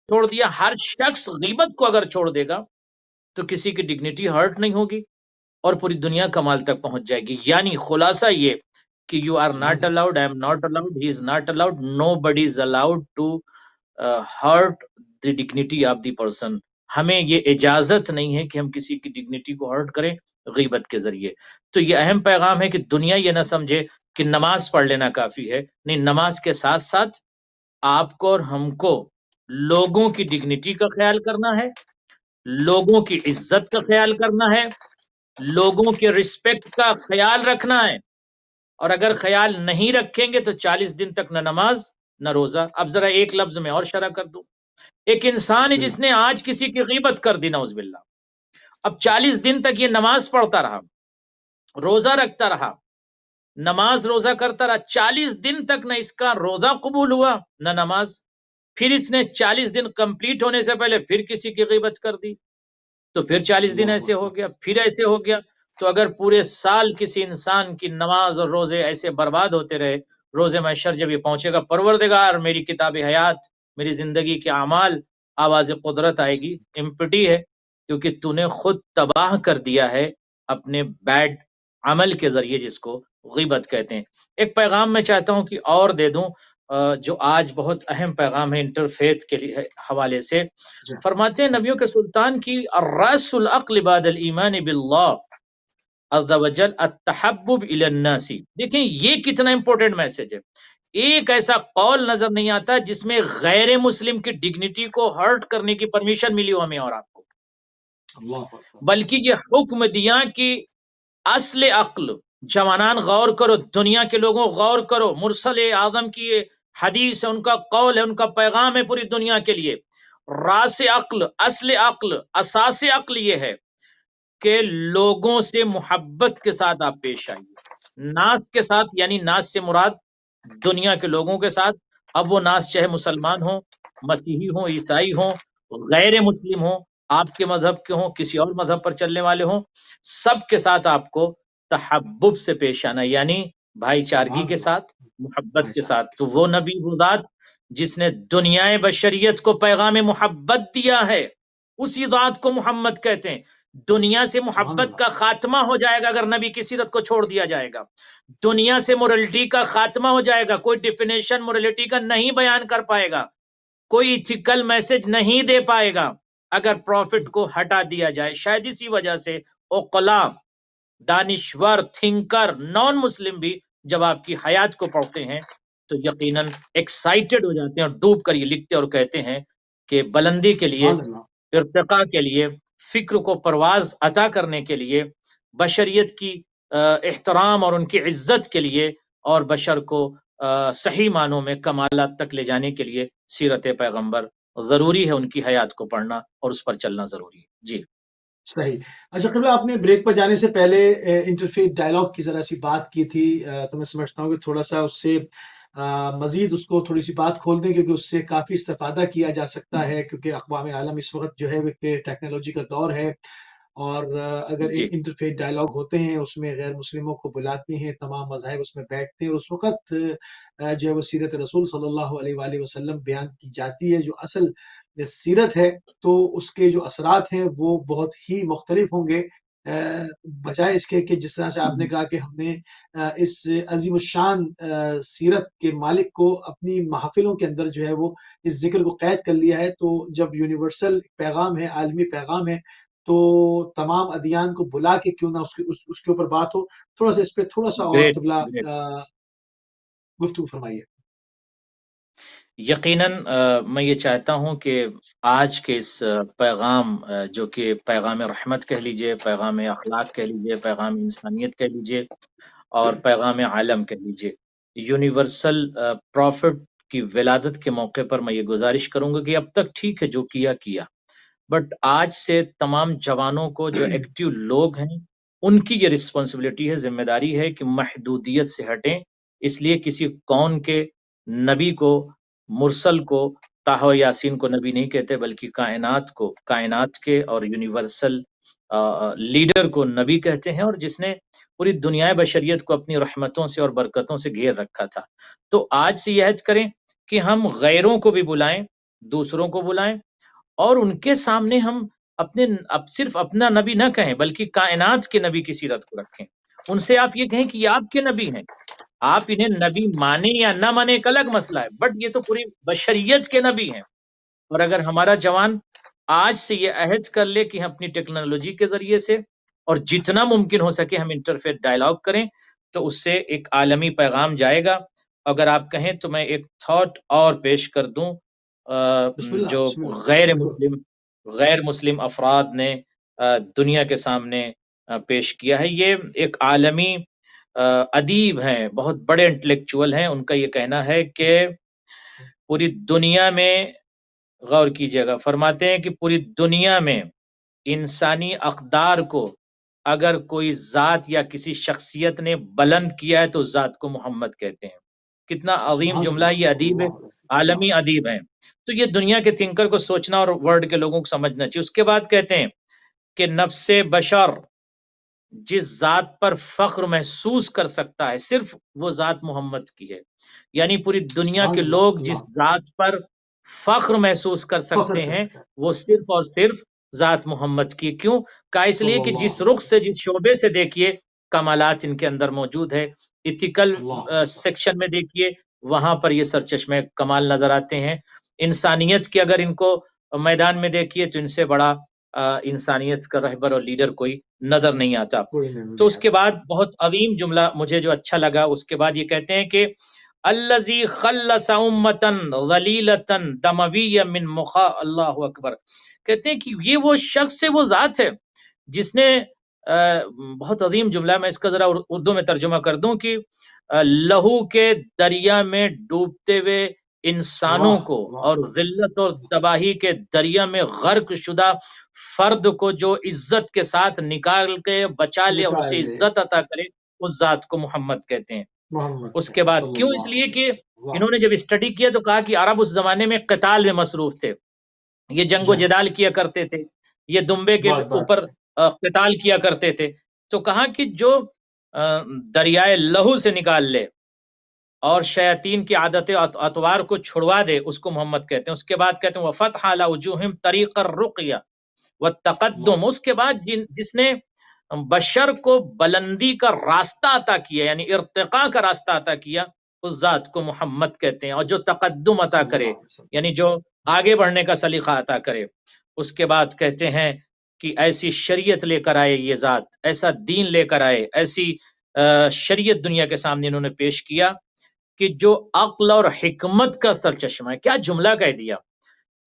چھوڑ دیا. ہر شخص غیبت کو اگر چھوڑ دے گا تو کسی کی ڈگنیٹی ہرٹ نہیں ہوگی اور پوری دنیا کمال تک پہنچ جائے گی. یعنی خلاصہ یہ کہ you are not allowed, I am not allowed, he is not allowed, nobody is allowed to hurt the dignity of the person. ہمیں یہ اجازت نہیں ہے کہ ہم کسی کی ڈگنیٹی کو ہرٹ کریں غیبت کے ذریعے. تو یہ اہم پیغام ہے کہ دنیا یہ نہ سمجھے کہ نماز پڑھ لینا کافی ہے. نہیں, نماز کے ساتھ ساتھ آپ کو اور ہم کو لوگوں کی ڈگنیٹی کا خیال کرنا ہے, لوگوں کی عزت کا خیال کرنا ہے, لوگوں کے رسپیکٹ کا خیال رکھنا ہے. اور اگر خیال نہیں رکھیں گے تو 40 دن تک نہ نماز نہ روزہ. اب ذرا ایک لفظ میں اور شرح کر دوں. ایک انسان ہے جس نے آج کسی کی غیبت کر دی نعوذ باللہ, اب 40 دن تک یہ نماز پڑھتا رہا, روزہ رکھتا رہا, نماز روزہ کرتا رہا, 40 دن تک نہ اس کا روزہ قبول ہوا نہ نماز. پھر اس نے 40 دن کمپلیٹ ہونے سے پہلے پھر کسی کی غیبت کر دی, تو پھر 40 دن ایسے ہو گیا, پھر ایسے ہو گیا. تو اگر پورے سال کسی انسان کی نماز اور روزے ایسے برباد ہوتے رہے, روز محشر جب یہ پہنچے گا, پروردگار میری کتاب حیات, میری زندگی کے اعمال, آواز قدرت آئے گی, امپٹی ہے کیونکہ تو نے خود تباہ کر دیا ہے اپنے بیڈ عمل کے ذریعے, جس کو غیبت کہتے ہیں. ایک پیغام میں چاہتا ہوں کہ اور دے دوں جو آج بہت اہم پیغام ہے انٹرفیتھ کے لیے حوالے سے. فرماتے ہیں نبیوں کے سلطان کی الرأس العقل بعد الایمان باللہ عز وجل التحبب الی الناس. دیکھیں یہ کتنا امپورٹنٹ میسج ہے. ایک ایسا قول نظر نہیں آتا جس میں غیر مسلم کی ڈگنیٹی کو ہرٹ کرنے کی پرمیشن ملی ہو ہمیں اور آپ کو, بلکہ یہ حکم دیا کہ اصل عقل, جوانان غور کرو, دنیا کے لوگوں غور کرو, مرسل اعظم کی یہ حدیث ہے, ان کا قول ہے, ان کا پیغام ہے پوری دنیا کے لیے. راس عقل, اصل عقل, اساس عقل یہ ہے کہ لوگوں سے محبت کے ساتھ آپ پیش آئیے. ناس کے ساتھ, یعنی ناس سے مراد دنیا کے لوگوں کے ساتھ, اب وہ ناس چاہے مسلمان ہوں, مسیحی ہوں, عیسائی ہوں, غیر مسلم ہوں, آپ کے مذہب کے ہوں, کسی اور مذہب پر چلنے والے ہوں, سب کے ساتھ آپ کو تحبب سے پیش آنا, یعنی بھائی چارگی کے ساتھ, محبت کے ساتھ. تو وہ نبی وہ ذات جس نے دنیا بشریت کو پیغام محبت دیا ہے, اسی ذات کو محمد کہتے ہیں. دنیا سے محبت کا خاتمہ ہو جائے گا اگر نبی کی سیرت کو چھوڑ دیا جائے گا. دنیا سے مورلٹی کا خاتمہ ہو جائے گا, کوئی ڈیفینیشن مورلٹی کا نہیں بیان کر پائے گا, کوئی ایتھیکل میسج نہیں دے پائے گا اگر پروفٹ کو ہٹا دیا جائے. شاید اسی وجہ سے عقلاء, دانشور, تھنکر, نان مسلم بھی جب آپ کی حیات کو پڑھتے ہیں تو یقیناً ایکسائٹڈ ہو جاتے ہیں اور ڈوب کر یہ لکھتے اور کہتے ہیں کہ بلندی کے لیے, ارتقاء کے لیے, فکر کو پرواز عطا کرنے کے لیے, بشریت کی احترام اور ان کی عزت کے لیے, اور بشر کو صحیح معنوں میں کمالات تک لے جانے کے لیے سیرت پیغمبر ضروری ہے, ان کی حیات کو پڑھنا اور اس پر چلنا ضروری ہے. جی صحیح. اچھا قبلہ, آپ نے بریک پر جانے سے پہلے انٹرفیتھ ڈائلاگ کی ذرا سی بات کی تھی, تو میں سمجھتا ہوں کہ تھوڑا سا اس سے مزید اس کو تھوڑی سی بات کھول دیں, کیونکہ اس سے کافی استفادہ کیا جا سکتا ہے, کیونکہ اقوام عالم اس وقت جو ہے کہ ٹیکنالوجی کا دور ہے, اور اگر انٹرفیتھ ڈائلاگ ہوتے ہیں اس میں غیر مسلموں کو بلاتے ہیں, تمام مذاہب اس میں بیٹھتے ہیں, اور اس وقت جو ہے وہ سیرت رسول صلی اللہ علیہ وآلہ وسلم بیان کی جاتی ہے, جو اصل سیرت ہے, تو اس کے جو اثرات ہیں وہ بہت ہی مختلف ہوں گے, بجائے اس کے کہ جس طرح سے آپ نے کہا کہ ہم نے اس عظیم الشان سیرت کے مالک کو اپنی محافلوں کے اندر جو ہے وہ اس ذکر کو قید کر لیا ہے. تو جب یونیورسل پیغام ہے, عالمی پیغام ہے, تو تمام ادیان کو بلا کے کیوں نہ اس کے اوپر بات ہو. تھوڑا سا اس پہ تھوڑا سا اور قبلہ گفتگو فرمائیے. یقیناً میں یہ چاہتا ہوں کہ آج کے اس پیغام, جو کہ پیغام رحمت کہہ لیجئے, پیغام اخلاق کہہ لیجئے, پیغام انسانیت کہہ لیجئے, اور پیغام عالم کہہ لیجئے, یونیورسل پروفٹ کی ولادت کے موقع پر میں یہ گزارش کروں گا کہ اب تک ٹھیک ہے جو کیا, بٹ آج سے تمام جوانوں کو, جو ایکٹیو لوگ ہیں, ان کی یہ رسپانسبلٹی ہے, ذمہ داری ہے کہ محدودیت سے ہٹیں. اس لیے کسی کون کے نبی کو, مرسل کو, طٰہٰ یاسین کو نبی نہیں کہتے, بلکہ کائنات کو, کائنات کے اور یونیورسل لیڈر کو نبی کہتے ہیں, اور جس نے پوری دنیا بشریت کو اپنی رحمتوں سے اور برکتوں سے گھیر رکھا تھا. تو آج سے یہ عہد کریں کہ ہم غیروں کو بھی بلائیں, دوسروں کو بلائیں اور ان کے سامنے ہم صرف اپنا نبی نہ کہیں بلکہ کائنات کے نبی کی سیرت کو رکھیں. ان سے آپ یہ کہیں کہ یہ آپ کے نبی ہیں. آپ انہیں نبی مانیں یا نہ مانیں ایک الگ مسئلہ ہے، بٹ یہ تو پوری بشریت کے نبی ہیں. اور اگر ہمارا جوان آج سے یہ عہد کر لے کہ ہم اپنی ٹیکنالوجی کے ذریعے سے اور جتنا ممکن ہو سکے ہم انٹرفیتھ ڈائلاگ کریں تو اس سے ایک عالمی پیغام جائے گا. اگر آپ کہیں تو میں ایک تھاٹ اور پیش کر دوں بسم اللہ جو بسم اللہ غیر مسلم افراد نے دنیا کے سامنے پیش کیا ہے. یہ ایک عالمی ادیب ہیں، بہت بڑے انٹلیکچوئل ہیں. ان کا یہ کہنا ہے کہ پوری دنیا میں، غور کیجئے گا، فرماتے ہیں کہ پوری دنیا میں انسانی اقدار کو اگر کوئی ذات یا کسی شخصیت نے بلند کیا ہے تو ذات کو محمد کہتے ہیں. کتنا عظیم جملہ، یہ ادیب عالمی ادیب ہیں. تو یہ دنیا کے تھنکر کو سوچنا اور ورلڈ کے لوگوں کو سمجھنا چاہیے. اس کے بعد کہتے ہیں کہ نفس بشر جس ذات پر فخر محسوس کر سکتا ہے صرف وہ ذات محمد کی ہے. یعنی پوری دنیا کے لوگ جس ذات پر فخر محسوس کر سکتے ہیں وہ صرف اور صرف ذات محمد کی. کیوں کہا؟ اس لیے کہ جس رخ سے، جس شعبے سے دیکھیے کمالات ان کے اندر موجود ہے. ایتھیکل سیکشن میں دیکھیے، وہاں پر یہ سرچشمے کمال نظر آتے ہیں. انسانیت کے اگر ان کو میدان میں دیکھیے تو ان سے بڑا انسانیت کا رہبر اور لیڈر کوئی نظر نہیں آتا. تو اس کے بعد بہت عظیم جملہ مجھے جو اچھا لگا، اس کے بعد یہ کہتے ہیں کہ الذی خلص امتا ذلیلتا دمویا من مخا. اللہ اکبر. کہتے ہیں کہ یہ وہ شخص ہے، وہ ذات ہے جس نے بہت عظیم جملہ ہے، میں اس کا ذرا اردو میں ترجمہ کر دوں کہ لہو کے دریا میں ڈوبتے ہوئے انسانوں کو اور ذلت اور تباہی کے دریا میں غرق شدہ فرد کو جو عزت کے ساتھ نکال کے بچا لے اور اسے عزت عطا کرے، اس ذات کو محمد کہتے ہیں. اس کے بعد کیوں؟ اس لیے کہ انہوں نے جب اسٹڈی کیا تو کہا کہ عرب اس زمانے میں قتال میں مصروف تھے، یہ جنگ و جدال کیا کرتے تھے، یہ دمبے کے اوپر قتال کیا کرتے تھے. تو کہا کہ جو دریائے لہو سے نکال لے اور شیاطین کی عادت اطوار کو چھڑوا دے، اس کو محمد کہتے ہیں. اس کے بعد کہتے ہیں وفتح علی وجوہہم طریق الرقیہ والتقدم. اس کے بعد جس نے بشر کو بلندی کا راستہ عطا کیا، یعنی ارتقاء کا راستہ عطا کیا، اس ذات کو محمد کہتے ہیں. اور جو تقدم عطا کرے، یعنی جو آگے بڑھنے کا سلیقہ عطا کرے. اس کے بعد کہتے ہیں کہ ایسی شریعت لے کر آئے یہ ذات، ایسا دین لے کر آئے، ایسی شریعت دنیا کے سامنے انہوں نے پیش کیا کہ جو عقل اور حکمت کا سرچشمہ ہے. کیا جملہ کہہ دیا!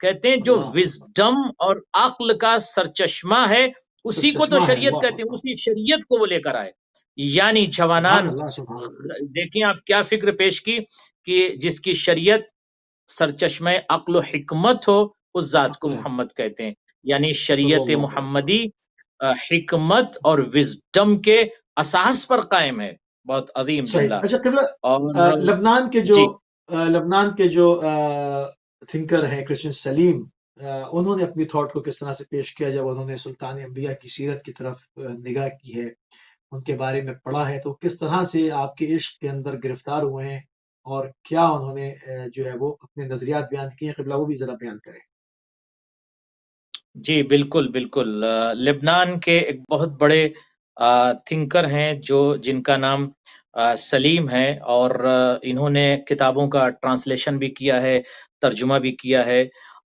کہتے ہیں جو وزڈم اور عقل کا سرچشمہ ہے اسی کو تو شریعت کہتے ہیں، اسی شریعت کو وہ لے کر آئے. یعنی جوانان دیکھیں آپ کیا فکر پیش کی کہ جس کی شریعت سرچشمہ عقل و حکمت ہو، اس ذات کو محمد کہتے ہیں. یعنی شریعت محمدی حکمت اور وزڈم کے اساس پر قائم ہے. بہت عظیم جملہ. اچھا، لبنان کے جو تھنکر ہیں کرسچن سلیم، انہوں نے اپنی تھاٹ کو کس طرح سے پیش کیا جب انہوں نے سلطان انبیاء کی سیرت کی طرف نگاہ کی ہے، ان کے بارے میں پڑھا ہے، تو کس طرح سے آپ کے عشق کے اندر گرفتار ہوئے ہیں اور کیا انہوں نے جو ہے وہ اپنے نظریات بیان کیے ہیں؟ قبلہ وہ بھی ذرا بیان کریں. جی بالکل بالکل. لبنان کے ایک بہت بڑے تھنکر ہیں جن کا نام سلیم ہے، اور انہوں نے کتابوں کا ٹرانسلیشن بھی کیا ہے، ترجمہ بھی کیا ہے،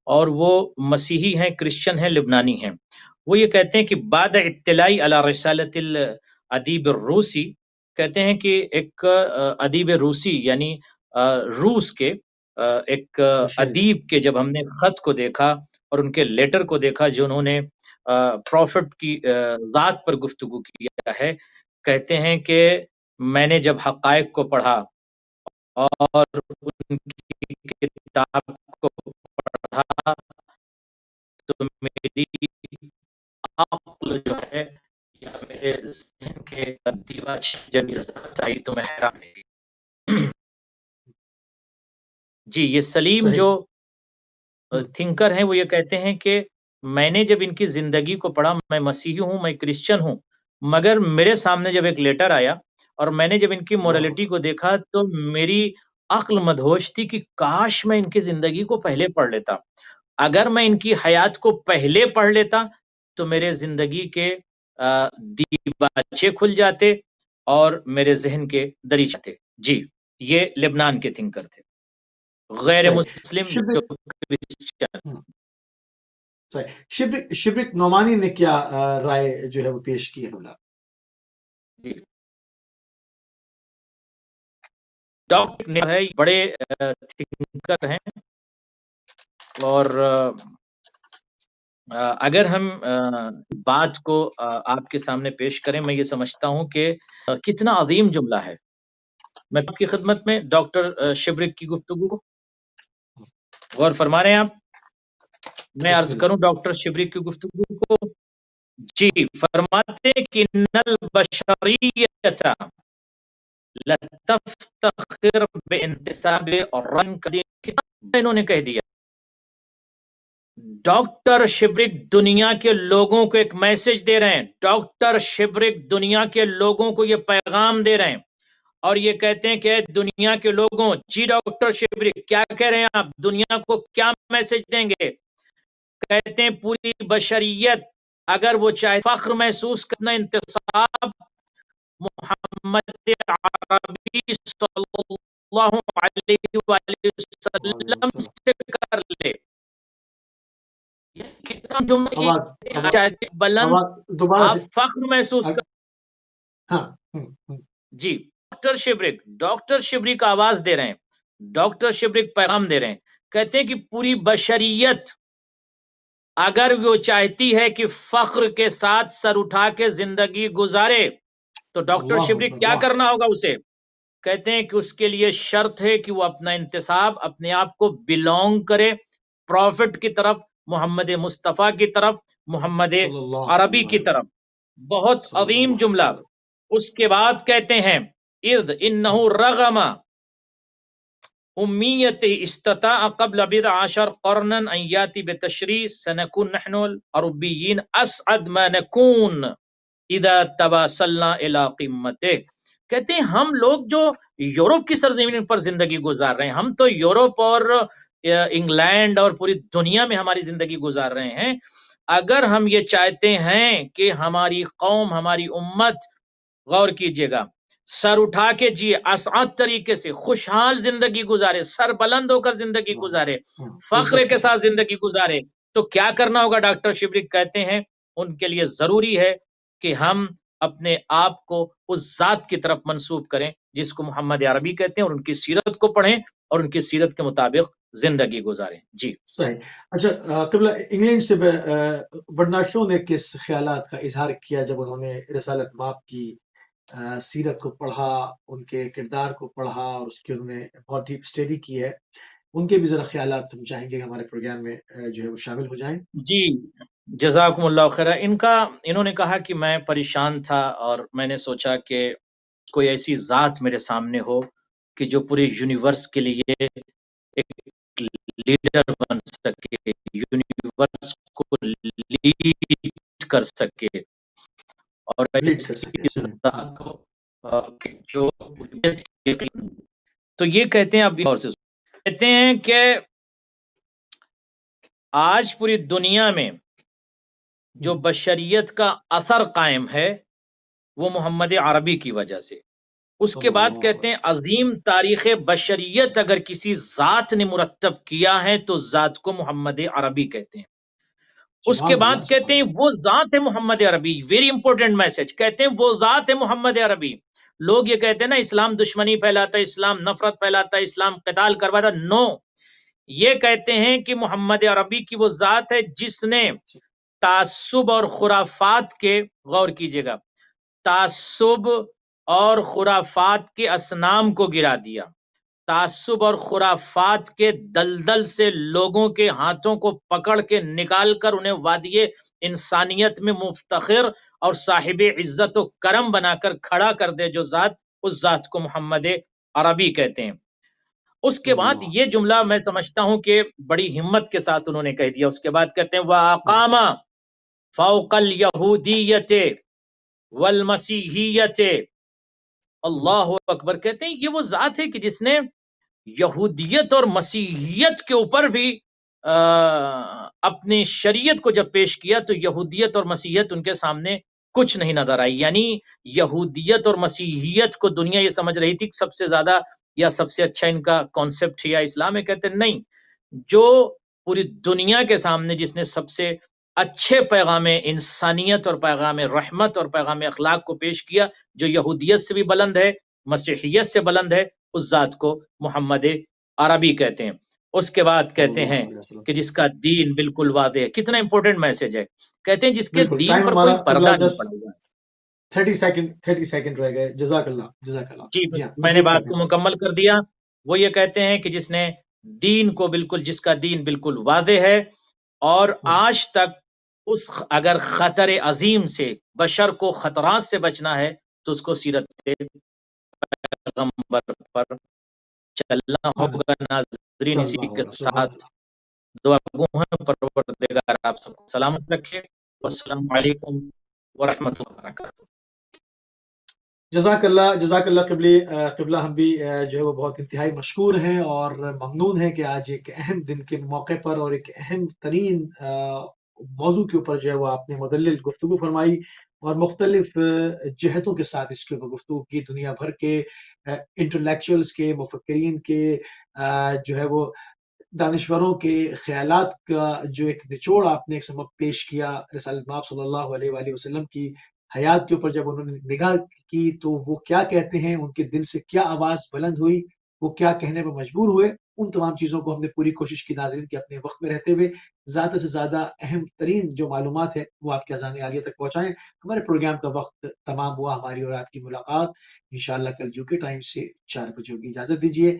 اور وہ مسیحی ہیں، کرسچن ہیں، لبنانی ہیں. وہ یہ کہتے ہیں کہ بعد اطلاعی علی رسالت الادیب الروسی، کہتے ہیں کہ ایک ادیب روسی یعنی روس کے ایک ادیب کے جب ہم نے خط کو دیکھا اور ان کے لیٹر کو دیکھا جو انہوں نے پروفٹ کی ذات پر گفتگو کیا ہے، کہتے ہیں کہ میں نے جب حقائق کو پڑھا اور ان کی کتاب کو پڑھا تو میری عقل جو ہے یا میرے ذہن کے دیوار جب یہ ذات آئی تو میں حیران رہ گئی. جی یہ سلیم جو تھنکر ہیں وہ یہ کہتے ہیں کہ میں نے جب ان کی زندگی کو پڑھا، میں مسیحی ہوں، میں کرسچن ہوں، مگر میرے سامنے جب ایک لیٹر آیا اور میں نے جب ان کی مورالٹی کو دیکھا تو میری عقل مدہوش تھی کہ کاش میں ان کی زندگی کو پہلے پڑھ لیتا، اگر میں ان کی حیات کو پہلے پڑھ لیتا تو میرے زندگی کے دیباچے کھل جاتے اور میرے ذہن کے دریچے تھے. جی یہ لبنان کے تھنکر تھے، غیر صحیح. مسلم جو شبرک کرسچن. صحیح. شبرک نعمانی نے کیا رائے جو ہے وہ پیش کی ہے مولا؟ جی ڈاکٹر نے ہے بڑے تھنکر ہیں، اور اگر ہم بات کو آپ کے سامنے پیش کریں، میں یہ سمجھتا ہوں کہ کتنا عظیم جملہ ہے. میں آپ کی خدمت میں ڈاکٹر شبرک کی گفتگو کو غور فرما رہے ہیں آپ؟ میں بسم عرض اللہ. کروں ڈاکٹر شبرک کی گفتگو کو. جی فرماتے ہیں کہ ان البشریت لتفتخر بانتساب رنگ، انہوں نے کہہ دیا. ڈاکٹر شبرک دنیا کے لوگوں کو ایک میسج دے رہے ہیں، ڈاکٹر شبرک دنیا کے لوگوں کو یہ پیغام دے رہے ہیں اور یہ کہتے ہیں کہ اے دنیا کے لوگوں. جی ڈاکٹر شبرک کیا کہہ رہے ہیں آپ؟ دنیا کو کیا میسج دیں گے؟ کہتے ہیں پوری بشریت اگر وہ چاہے فخر محسوس کرنا انتصاب محمد عربی صلی اللہ علیہ وآلہ وسلم سے کر لے. کتنا بلند دوبارہ آپ فخر محسوس کر. ہاں جی ڈاکٹر شبرک آواز دے رہے ہیں، ڈاکٹر شبرک پیغام دے رہے ہیں، کہتے ہیں کہ پوری بشریت اگر وہ چاہتی ہے کہ فخر کے ساتھ سر اٹھا کے زندگی گزارے تو ڈاکٹر شبرک کیا کرنا ہوگا اسے؟ کہتے ہیں کہ اس کے لیے شرط ہے کہ وہ اپنا انتساب، اپنے آپ کو بلونگ کرے پروفٹ کی طرف، محمد مصطفیٰ کی طرف، محمد عربی کی طرف. بہت عظیم جملہ. اس کے بعد کہتے ہیں اذ انہ رغم امیت استطاع قبل بضع عشر قرنا ان یاتی بتشریع سنکون نحن العربیین اسعد ما نکون اذا تواصلنا الى قمته. کہتے ہیں ہم لوگ جو یورپ کی سرزمین پر زندگی گزار رہے ہیں، ہم تو یورپ اور انگلینڈ اور پوری دنیا میں ہماری زندگی گزار رہے ہیں، اگر ہم یہ چاہتے ہیں کہ ہماری قوم، ہماری امت، غور کیجئے گا، سر اٹھا کے جیے، اسعد طریقے سے خوشحال زندگی گزارے، سر بلند ہو کر زندگی گزارے، فخر کے ساتھ زندگی گزارے، تو کیا کرنا ہوگا؟ ڈاکٹر شبرک کہتے ہیں ان کے لیے ضروری ہے کہ ہم اپنے آپ کو اس ذات کی طرف منسوب کریں جس کو محمد عربی کہتے ہیں، اور ان کی سیرت کو پڑھیں اور ان کی سیرت کے مطابق زندگی گزاریں. جی صحیح. اچھا قبلہ انگلینڈ سے برناشو نے کس خیالات کا اظہار کیا جب انہوں نے رسالت ماب کی سیرت کو پڑھا، ان کے کردار کو پڑھا اور اس کی انہوں نے بہت ڈیپ اسٹڈی کی ہے؟ ان کے بھی ذرا خیالات ہم چاہیں گے ہمارے پروگرام میں جو ہے وہ شامل ہو جائیں. جی جزاکم اللہ خیر. انہوں نے کہا کہ میں پریشان تھا اور میں نے سوچا کہ کوئی ایسی ذات میرے سامنے ہو کہ جو پورے یونیورس کے لیے ایک لیڈر بن سکے، یونیورس کو لیڈ کر سکے، اور جو تو یہ کہتے ہیں اب اور سے کہتے ہیں کہ آج پوری دنیا میں جو بشریت کا اثر قائم ہے وہ محمد عربی کی وجہ سے. اس کے بعد کہتے ہیں عظیم تاریخ بشریت اگر کسی ذات نے مرتب کیا ہے تو ذات کو محمد عربی کہتے ہیں. اس کے بعد کہتے ہیں وہ ذات ہے محمد عربی. Very important message. کہتے ہیں وہ ذات ہے محمد عربی. لوگ یہ کہتے ہیں نا اسلام دشمنی پھیلاتا ہے، اسلام نفرت پھیلاتا ہے، اسلام قتال کرواتا. نو، یہ کہتے ہیں کہ محمد عربی کی وہ ذات ہے جس نے تعصب اور خرافات کے، غور کیجئے گا، تعصب اور خرافات کے اصنام کو گرا دیا، تعصب اور خرافات کے دلدل سے لوگوں کے ہاتھوں کو پکڑ کے نکال کر انہیں وادی انسانیت میں مفتخر اور صاحب عزت و کرم بنا کر کھڑا کر دے جو ذات، اس ذات کو محمد عربی کہتے ہیں. اس کے بعد یہ جملہ میں سمجھتا ہوں کہ بڑی ہمت کے ساتھ انہوں نے کہہ دیا. اس کے بعد کہتے ہیں وَأَقَامَ فَوْقَ الْيَهُودِيَّةِ وَالْمَسِيحِيَّةِ. اللہ اکبر. کہتے ہیں یہ وہ ذات ہے کہ جس نے یہودیت اور مسیحیت کے اوپر بھی اپنی شریعت کو جب پیش کیا تو یہودیت اور مسیحیت ان کے سامنے کچھ نہیں نظر آئی. یعنی یہودیت اور مسیحیت کو دنیا یہ سمجھ رہی تھی کہ سب سے زیادہ یا سب سے اچھا ان کا کانسیپٹ یا اسلام ہے. کہتے نہیں، جو پوری دنیا کے سامنے جس نے سب سے اچھے پیغام انسانیت اور پیغام رحمت اور پیغام اخلاق کو پیش کیا، جو یہودیت سے بھی بلند ہے، مسیحیت سے بلند ہے، اس ذات کو محمد عربی کہتے ہیں. اس کے بعد صلی کہتے اللہ ہیں علیہ وسلم. کہ جس کا دین بالکل واضح ہے. کتنا امپورٹنٹ میسج ہے. کہتے ہیں جس کے بالکل دین ٹائم پر ہمارا کوئی قبلہ پردہ نہیں جسٹ پڑے گا. 30 سیکنڈ رہ گئے. جزاک اللہ جزاک اللہ. جی جی بس ہاں میں نے کمپلیٹ کر بات دیں کو آپ. مکمل کر دیا. وہ یہ کہتے ہیں کہ جس نے دین کو بالکل، جس کا دین بالکل واضح ہے اور آج تک اس اگر خطر عظیم سے بشر کو خطرات سے بچنا ہے تو اس کو سیرت پیغمبر پر چلنا ہوگا. ناظرین صلی اسی اللہ کے علیہ سبحان ساتھ اللہ. دعا گو ہیں پروردگار آپ سب کو سلامت رکھے. والسلام علیکم ورحمۃ اللہ وبرکاتہ. جزاک اللہ قبلہ ہم بھی جو ہے وہ بہت انتہائی مشکور ہیں اور ممنون ہیں کہ آج ایک اہم دن کے موقع پر اور ایک اہم ترین موضوع کے اوپر جو ہے وہ آپ نے مدلل گفتگو فرمائی اور مختلف جہتوں کے ساتھ اس کے اوپر گفتگو کی. دنیا بھر کے انٹلیکچوئلز کے، مفکرین کے، جو ہے وہ دانشوروں کے خیالات کا جو ایک نچوڑ آپ نے ایک سبق پیش کیا رسالت مآب صلی اللہ علیہ وآلہ وسلم کی حیات کے اوپر. جب انہوں نے نگاہ کی تو وہ کیا کہتے ہیں، ان کے دل سے کیا آواز بلند ہوئی، وہ کیا کہنے پر مجبور ہوئے، ان تمام چیزوں کو ہم نے پوری کوشش کی ناظرین کے اپنے وقت میں رہتے ہوئے زیادہ سے زیادہ اہم ترین جو معلومات ہے وہ آپ کے اذان عالیہ تک پہنچائیں. ہمارے پروگرام کا وقت تمام ہوا. ہماری اور آپ کی ملاقات انشاءاللہ کل UK ٹائم سے 4 بجے ہوگی. اجازت دیجیے.